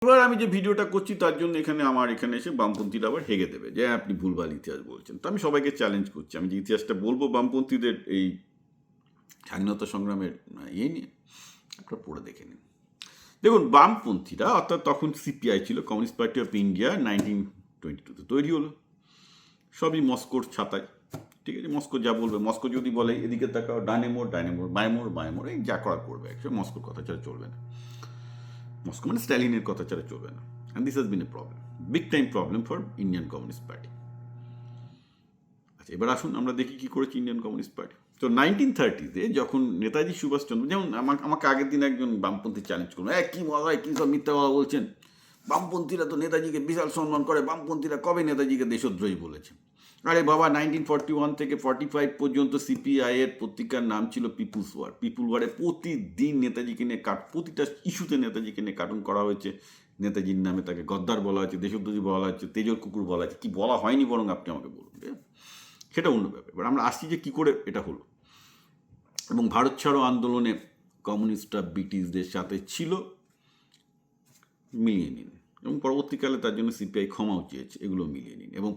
এবার আমি যে ভিডিওটা করছি তার জন্য আমার এখানে এসে বামপন্থীরা আবার হেগে দেবে যে আপনি ভুলভাল ইতিহাস বলছেন। তো আমি সবাইকে চ্যালেঞ্জ করছি, আমি যে ইতিহাসটা বলবো বামপন্থীদের এই স্বাধীনতা সংগ্রামের নিয়ে আপনারা পড়ে দেখে নিন। দেখুন, বামপন্থীরা অর্থাৎ তখন সিপিআই ছিল, কমিউনিস্ট পার্টি অফ ইন্ডিয়া, 1922-তে তৈরি হলো, সবই মস্কোর ছাতায়। ঠিক আছে, মস্কো যা বলবে, মস্কো যদি বলে এদিকে তাকাও, ডানে মোড় ডানে মোড়, বাঁয়ে মোড় বাঁয়ে মোড়, এই যা করার করবে, অ্যাকচুয়ালি মস্কোর কথা ছাড়া চলবে না। মস্কো মানে স্ট্যালিনের কথা ছাড়া চলবে না। And this has been A problem, big time problem for Indian communist party. আচ্ছা, এবার আসুন আমরা দেখি কি করেছে ইন্ডিয়ান কমিউনিস্ট পার্টি। তো 1930-তে যখন নেতাজি সুভাষচন্দ্র, যেমন আমাকে আগের দিন একজন বামপন্থী চ্যালেঞ্জ করলো, কী মজা, কী সব মিথ্যা কথা বলছেন, বামপন্থীরা তো নেতাজিকে বিশাল সম্মান করে, বামপন্থীরা কবে নেতাজিকে দেশদ্রোহী বলেছে? আরে বাবা, 1941 থেকে 45 পর্যন্ত সিপিআইয়ের পত্রিকার নাম ছিল পিপুলস ওয়ার। পিপুল ওয়ারে প্রতিদিন নেতাজিকে নিয়ে প্রতিটা ইস্যুতে নেতাজিকে নিয়ে কার্টুন করা হয়েছে, নেতাজির নামে তাকে গদ্দার বলা হয়েছে, দেশদ্রোহী বলা হয়েছে, তেজর কুকুর বলা হয়েছে। কি বলা হয়নি বরং আপনি আমাকে বলুন, সেটা অন্য ব্যাপার। এবার আমরা আসছি যে কী করে এটা হলো। এবং ভারত ছাড়ো আন্দোলনে কমিউনিস্টরা ব্রিটিশদের সাথে ছিল, মিলিয়ে নিন। এবং পরবর্তীকালে তার জন্য সিপিআই ক্ষমাও চেয়েছে, এগুলো মিলিয়ে নিন। এবং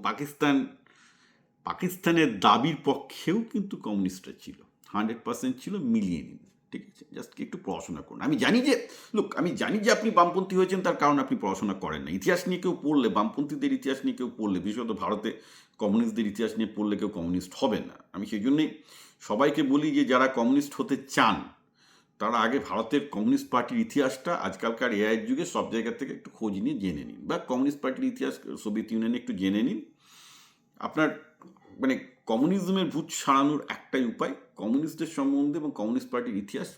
পাকিস্তানের দাবির পক্ষেও কিন্তু কমিউনিস্টরা ছিল, 100% ছিল, মিলিয়ে নিন। ঠিক আছে, জাস্ট একটু পড়াশোনা করুন। আমি জানি যে আপনি বামপন্থী হয়েছেন, তার কারণ আপনি পড়াশোনা করেন না। ইতিহাস নিয়ে কেউ পড়লে, বামপন্থীদের ইতিহাস নিয়ে কেউ পড়লে, বিশেষত ভারতে কমিউনিস্টদের ইতিহাস নিয়ে পড়লে কেউ কমিউনিস্ট হবে না। আমি সেই জন্যই সবাইকে বলি যে যারা কমিউনিস্ট হতে চান তারা আগে ভারতের কমিউনিস্ট পার্টির ইতিহাসটা আজকালকার এআইয়ের যুগে সব জায়গা থেকে একটু খোঁজ নিয়ে জেনে নিন, বা কমিউনিস্ট পার্টির ইতিহাস সোভিয়েত ইউনিয়নে একটু জেনে নিন। আপনার মানে কমিউনিজমের ভূত সারানোর একটাই উপায়, কমিউনিস্টদের সম্বন্ধে এবং কমিউনিস্ট পার্টির ইতিহাস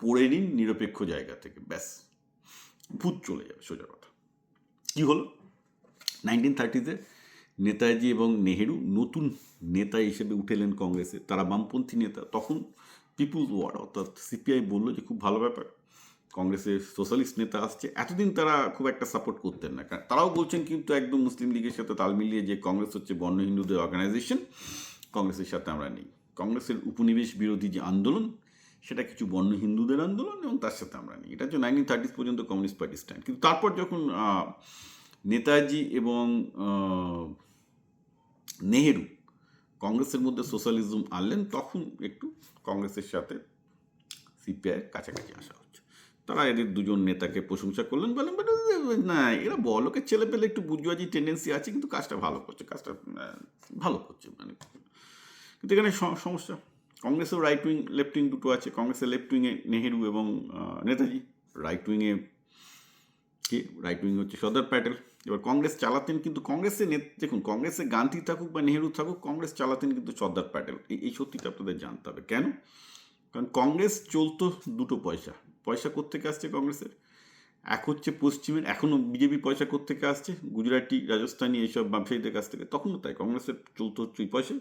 পড়ে নিন নিরপেক্ষ জায়গা থেকে, ব্যাস ভূত চলে যাবে, সোজা কথা। কি হলো 1930-তে? নেতাজি এবং নেহেরু নতুন নেতা হিসেবে উঠেলেন কংগ্রেসে, তারা বামপন্থী নেতা। তখন পিপুলস ওয়ার অর্থাৎ সিপিআই বললো যে খুব ভালো ব্যাপার, কংগ্রেসের সোশ্যালিস্ট নেতা আসছে। এতদিন তারা খুব একটা সাপোর্ট করতেন না, কারণ তারাও বলছেন কিন্তু একদম মুসলিম লীগের সাথে তাল মিলিয়ে যে কংগ্রেস হচ্ছে বর্ণ হিন্দুদের অর্গানাইজেশন, কংগ্রেসের সাথে আমরা নেই। কংগ্রেসের উপনিবেশ বিরোধী যে আন্দোলন, সেটা কিছু বর্ণ হিন্দুদের আন্দোলন, এবং তার সাথে আমরা নেই। এটা হচ্ছে 1930 পর্যন্ত কমিউনিস্ট পার্টি স্ট্যান্ড। কিন্তু তারপর যখন নেতাজি এবং নেহেরু কংগ্রেসের মধ্যে সোশ্যালিজম আনলেন, তখন একটু কংগ্রেসের সাথে সিপিআইয়ের কাছাকাছি আসা হচ্ছে। তারা এদের দুজন নেতাকে প্রশংসা করলেন, বলেন না এরা বড়লোকের ছেলে পেলে একটু বুর্জোয়াজি টেন্ডেন্সি আছে, কিন্তু কাজটা ভালো করছে, মানে। কিন্তু এখানে সমস্যা, কংগ্রেসেও রাইট উইং লেফট উইং দুটো আছে। কংগ্রেসের লেফট উইংয়ে নেহেরু এবং নেতাজি, রাইট উইংয়ে রাইট উইং হচ্ছে সর্দার প্যাটেল। এবার কংগ্রেস চালাতেন কিন্তু দেখুন, কংগ্রেসে গান্ধী থাকুক বা নেহেরু থাকুক, কংগ্রেস চালাতেন কিন্তু সর্দার প্যাটেল। এই সত্যিটা আপনাদের জানতে হবে। কেন? কারণ কংগ্রেস চলতো দুটো পয়সা কোত্থেকে আসছে কংগ্রেসের? এক হচ্ছে পশ্চিমের, এখনও বিজেপি পয়সা কোত্থেকে আসছে, গুজরাটি, রাজস্থানী এইসব ব্যবসায়ীদের কাছ থেকে। তখনও তাই, কংগ্রেসের চলতো হচ্ছে ওই পয়সা।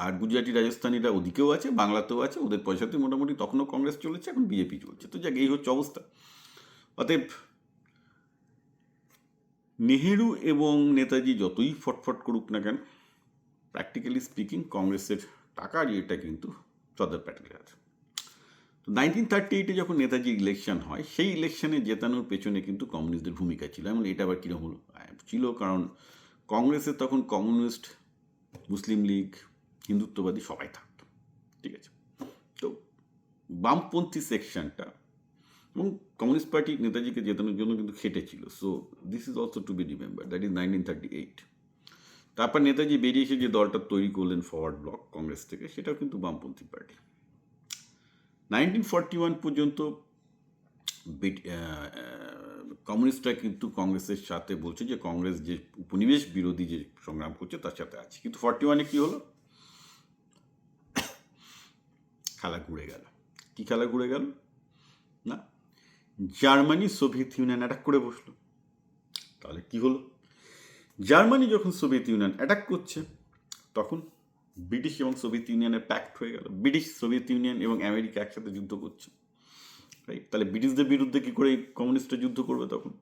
আর গুজরাটি রাজস্থানীরা ওদিকেও আছে, বাংলাতেও আছে, ওদের পয়সাতে মোটামুটি তখনও কংগ্রেস চলেছে, এখন বিজেপি চলছে। তো যাক, এই হচ্ছে অবস্থা। অতএব নেহেরু এবং নেতাজি যতই ফটফট করুক না কেন, প্র্যাকটিক্যালি স্পিকিং কংগ্রেসের টাকার ইয়েটা কিন্তু সর্দার প্যাটেলের আছে। তো 1938-এ যখন নেতাজির ইলেকশন হয়, সেই ইলেকশনে জেতানোর পেছনে কিন্তু কমিউনিস্টদের ভূমিকা ছিল। এমন এটা আবার কীরকম হলো? ছিল, কারণ কংগ্রেসে তখন কমিউনিস্ট, মুসলিম লীগ, হিন্দুত্ববাদী সবাই থাকতো। ঠিক আছে, তো বামপন্থী সেকশনটা এবং কমিউনিস্ট পার্টি নেতাজিকে জেতানোর জন্য কিন্তু খেটেছিল। So this is also to be remember, that is 1938। তারপর নেতাজি বেরিয়ে এসে যে দলটা তৈরি করলেন ফরওয়ার্ড ব্লক কংগ্রেস থেকে, সেটাও কিন্তু বামপন্থী পার্টি। 1941 পর্যন্ত কমিউনিস্টরা কিন্তু কংগ্রেসের সাথে বলছে যে কংগ্রেস যে উপনিবেশ বিরোধী যে সংগ্রাম করছে তার সাথে আছে। কিন্তু 41-এ কী হলো? খেলা ঘুরে গেল। কী খেলা ঘুরে গেল? না, জার্মানি সোভিয়েত ইউনিয়ন অ্যাটাক করে বসলো। তাহলে কি হলো? জার্মানি যখন সোভিয়েত ইউনিয়ন অ্যাটাক করছে, তখন ব্রিটিশ এবং সোভিয়েত ইউনিয়নের প্যাক্ট হয়ে গেল। ব্রিটিশ, সোভিয়েত ইউনিয়ন এবং আমেরিকা একসাথে যুদ্ধ করছে, রাইট? তাহলে ব্রিটিশদের বিরুদ্ধে কী করে কমিউনিস্টরা যুদ্ধ করবে? তখন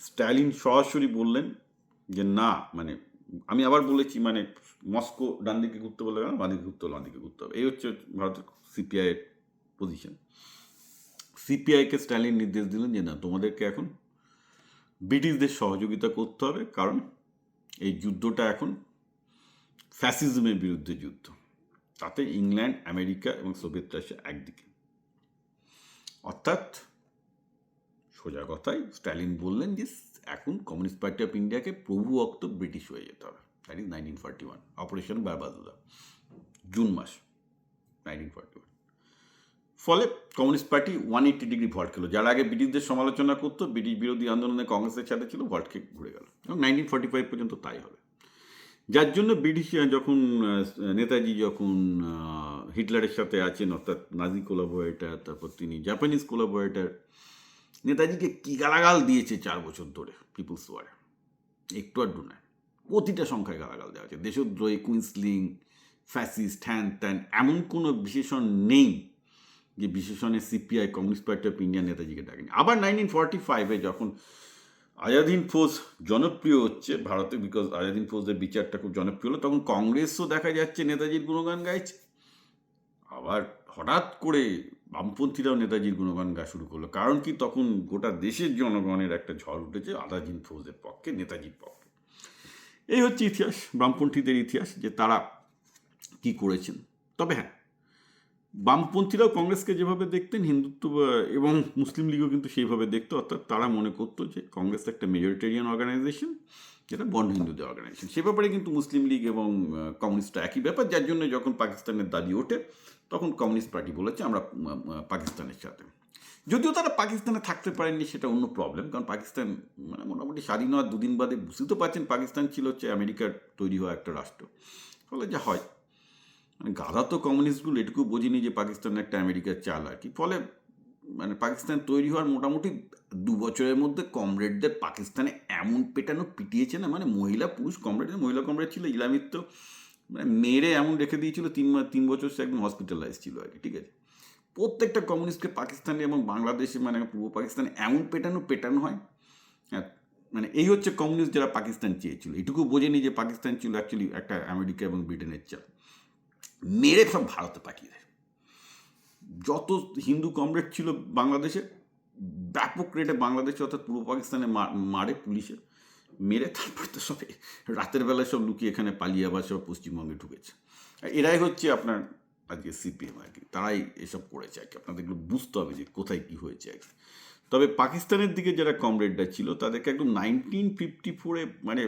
স্ট্যালিন সরাসরি বললেন যে না, মানে আমি আবার বলেছি, মানে মস্কো ডান দিকে ঘুরতে বলে বাঁ দিকে ঘুরতে হলে বাঁ দিকে ঘুরতে হবে। এই হচ্ছে ভারতের সিপিআইয়ের পজিশন। সিপিআইকে স্ট্যালিন নির্দেশ দিলেন যে না, তোমাদেরকে এখন ব্রিটিশদের সহযোগিতা করতে হবে, কারণ এই যুদ্ধটা এখন ফ্যাসিজমের বিরুদ্ধে যুদ্ধ। তাতে ইংল্যান্ড, আমেরিকা এবং সোভিয়েত রাশিয়া একদিকে। অর্থাৎ সোজা কথায় স্ট্যালিন বললেন যে এখন কমিউনিস্ট পার্টি অফ ইন্ডিয়াকে প্রভুভক্ত ব্রিটিশ হয়ে যেতে হবে। দ্যাট ইজ 1941, অপারেশন বারবাদুলা, জুন মাস 1941। ফলে কমিউনিস্ট পার্টি 180 ডিগ্রি ভল্ট খেলো। যারা আগে ব্রিটিশদের সমালোচনা করতো, ব্রিটিশ বিরোধী আন্দোলনে কংগ্রেসের সাথে ছিল, ভল্ট খেয়ে ঘুরে গেল, এবং 1945 পর্যন্ত তাই হবে। যার জন্য ব্রিটিশ যখন নেতাজি যখন হিটলারের সাথে আছেন, অর্থাৎ নাজি কোলাবোরেটর, তারপর তিনি জাপানিজ কোলাবোরেটর, নেতাজিকে কি গালাগাল দিয়েছে 4 বছর ধরে পিপুলস ওয়ারে, একটু আধটু নয়, প্রতিটা সংখ্যায় গালাগাল দেওয়া হয়েছে। দেশদ্রোহী, কুইন্সলিং, ফ্যাসিস্ট, হ্যান ত্যান, এমন কোনো বিশেষণ নেই যে বিশেষণে CPI, communist party of India, নেতাজিকে ডাকেনি। আবার 1945-এ যখন আজাদ হিন্দ ফৌজ জনপ্রিয় হচ্ছে ভারতে, বিকজ আজাদ হিন্দ ফৌজের বিচারটা খুব জনপ্রিয় হলো, তখন কংগ্রেসও দেখা যাচ্ছে নেতাজির গুণগান গাইছে। আবার হঠাৎ করে বামপন্থীরাও নেতাজির গুণগান গাওয়া শুরু করলো। কারণ কি, তখন গোটা দেশের জনগণের একটা ঝড় উঠেছে আজাদ হিন্দ ফৌজের পক্ষে, নেতাজির পক্ষে। এই হচ্ছে ইতিহাস, বামপন্থীদের ইতিহাস, যে তারা কি করেছেন। তবে হ্যাঁ, বামপন্থীরাও কংগ্রেসকে যেভাবে দেখতেন, হিন্দুত্ব এবং মুসলিম লীগও কিন্তু সেইভাবে দেখতো। অর্থাৎ তারা মনে করতো যে কংগ্রেস একটা মেজরিটেরিয়ান অর্গানাইজেশন, যেটা বন্ড হিন্দুদের অর্গানাইজেশন। সে ব্যাপারে কিন্তু মুসলিম লীগ এবং কমিউনিস্টটা একই ব্যাপার। যার জন্য যখন পাকিস্তানের দাবি ওঠে, তখন কমিউনিস্ট পার্টি বলেছে আমরা পাকিস্তানের সাথে। যদিও তারা পাকিস্তানে থাকতে পারেননি, সেটা অন্য প্রবলেম, কারণ পাকিস্তান মানে মোটামুটি স্বাধীন হওয়ার 2 দিন বাদে বুঝতে তো পারছেন পাকিস্তান ছিল হচ্ছে আমেরিকার তৈরি হওয়া একটা রাষ্ট্র। ফলে যা হয়, মানে গাধা তো কমিউনিস্টগুলো এটুকু বোঝেনি যে পাকিস্তান একটা আমেরিকার চাল আর কি। ফলে মানে পাকিস্তান তৈরি হওয়ার মোটামুটি 2 বছরের মধ্যে কমরেডদের পাকিস্তানে এমন পেটানো পিটিয়েছে না, মানে মহিলা পুরুষ কমরেড, মহিলা কমরেড ছিল ইলামিত্র, মানে মেরে এমন রেখে দিয়েছিল 3 বছর সে একদম হসপিটালাইজ ছিল আর কি, ঠিক আছে। প্রত্যেকটা কমিউনিস্টকে পাকিস্তানে এবং বাংলাদেশে, মানে পূর্ব পাকিস্তানে এমন পেটানো হয়। হ্যাঁ, মানে এই হচ্ছে কমিউনিস্ট যারা পাকিস্তান চেয়েছিল। এটুকু বোঝেনি যে পাকিস্তান ছিল অ্যাকচুয়ালি একটা আমেরিকা এবং ব্রিটেনের চাল, মেরে সব ভারতে পাঠিয়ে দেয়। যত হিন্দু কমরেড ছিল বাংলাদেশে, ব্যাপক রেটে বাংলাদেশে অর্থাৎ পূর্ব পাকিস্তানে মারে পুলিশে, মেরে তারপর তো সব রাতের বেলায় সব লুকিয়ে এখানে পালিয়ে আবার সব পশ্চিমবঙ্গে ঢুকেছে। এরাই হচ্ছে আপনার আজকে সিপিএম আর কি, তারাই এসব করেছে আর কি। আপনাদের এগুলো বুঝতে হবে যে কোথায় কী হয়েছে আর কি। তবে পাকিস্তানের দিকে যারা কমরেডরা ছিল, তাদেরকে একদম 1954-এ মানে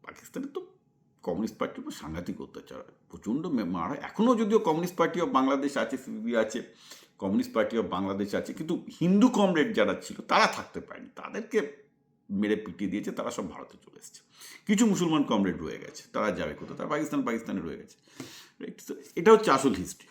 পাকিস্তানে তো কমিউনিস্ট পার্টির উপর সাংঘাতিক অত্যাচার হয়, প্রচণ্ড মারা। এখনও যদিও কমিউনিস্ট পার্টি অফ বাংলাদেশ আছে, সিপিবি আছে, কমিউনিস্ট পার্টি অফ বাংলাদেশ আছে, কিন্তু হিন্দু কমরেড যারা ছিল তারা থাকতে পারেনি, তাদেরকে মেরে পিটিয়ে দিয়েছে, তারা সব ভারতে চলে এসেছে। কিছু মুসলমান কমরেড রয়ে গেছে, তারা যাবে কোথাও, তারা পাকিস্তানে রয়ে গেছে। এটা হচ্ছে আসল হিস্ট্রি।